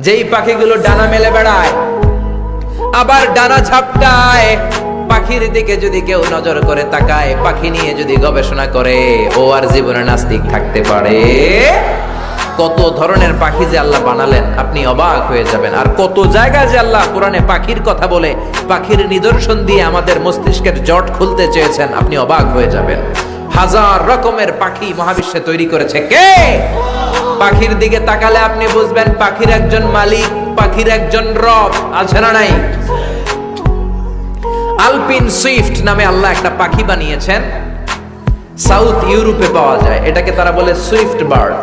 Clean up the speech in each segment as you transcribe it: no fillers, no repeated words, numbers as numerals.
যেই পাখিগুলো ডানা মেলে বেড়ায় আবার ডানা ঝাপটায়, পাখির দিকে যদি কেউ নজর করে তাকায়, পাখি নিয়ে যদি গবেষণা করে, ও আর জীবনে নাস্তিক থাকতে পারে? কত ধরনের পাখি যে আল্লাহ বানালেন, আপনি অবাক হয়ে যাবেন। আর কত জায়গায় যে আল্লাহ কোরআনে পাখির কথা বলে, পাখির নিদর্শন দিয়ে আমাদের মস্তিষ্কের জট খুলতে চেয়েছেন, আপনি অবাক হয়ে যাবেন। হাজার রকমের পাখি মহাবিশ্বে তৈরি করেছে কে? পাখির দিকে তাকালে আপনি বুঝবেন পাখির একজন মালিক, পাখির একজন রব আছে না নাই? আলপিন সুইফট নামে আল্লাহ একটা পাখি বানিয়েছেন, সাউথ ইউরোপে পাওয়া যায়। এটাকে তারা বলে সুইফট বার্ড।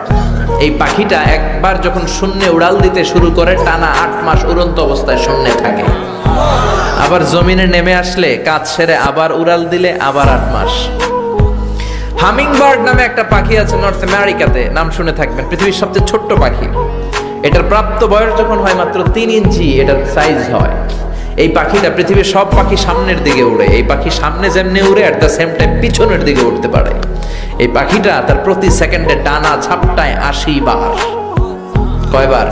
এই পাখিটা একবার যখন শূন্যে উড়াল দিতে শুরু করে, টানা 8 মাস উড়ন্ত অবস্থায় শূন্যে থাকে। আবার জমিনে নেমে আসলে কাজ সেরে আবার উড়াল দিলে আবার 8 মাস। হামিং বার্ড নামে একটা পাখি আছে নর্থ আমেরিকাতে, নাম শুনে থাকবেন। পৃথিবীর সবচেয়ে ছোট্ট পাখি। এটার প্রাপ্ত বয়স যখন হয় মাত্র 3 ইঞ্চি এটার সাইজ হয়। এই পাখিটা পৃথিবীর সব পাখি সামনের দিকে উড়ে, এই পাখি সামনে যেমনি উড়ে অ্যাট দ্য সেম টাইম পিছনের দিকে উঠতে পারে। এই পাখিটা তার প্রতি সেকেন্ডে ডানা ঝাপটায় 80 বার। কয়বার?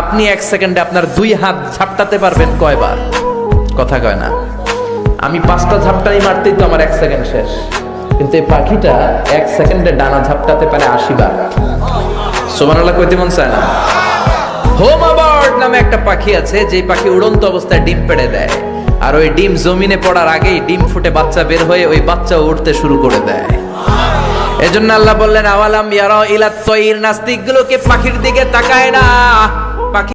আপনি 1 সেকেন্ডে আপনার 2 হাত ঝাপটাতে পারবেন কয়বার? কথা কয় না। আমি 5টা ঝাপটাই মারতেই তো আমার 1 সেকেন্ড শেষ, কিন্তু এই পাখিটা 1 সেকেন্ডে ডানা ঝাপটাতে পারে 80 বার। সুবহানাল্লাহ কইতে মন চায় না? হোমা বার্ড নামে একটা পাখি আছে, যে পাখি উড়ন্ত অবস্থায় ডিম পেড়ে দেয়, আর ওই ডিম জমিনে পড়ার আগেই ডিম ফুটে বাচ্চা বের হয়ে ওই বাচ্চা উঠতে শুরু করে দেয়। এজন্য আল্লাহ বললেন আওয়ালাম ইয়ারা ইলা তয়ির, নাস্তিকগুলোকে পাখির দিকে তাকায় না।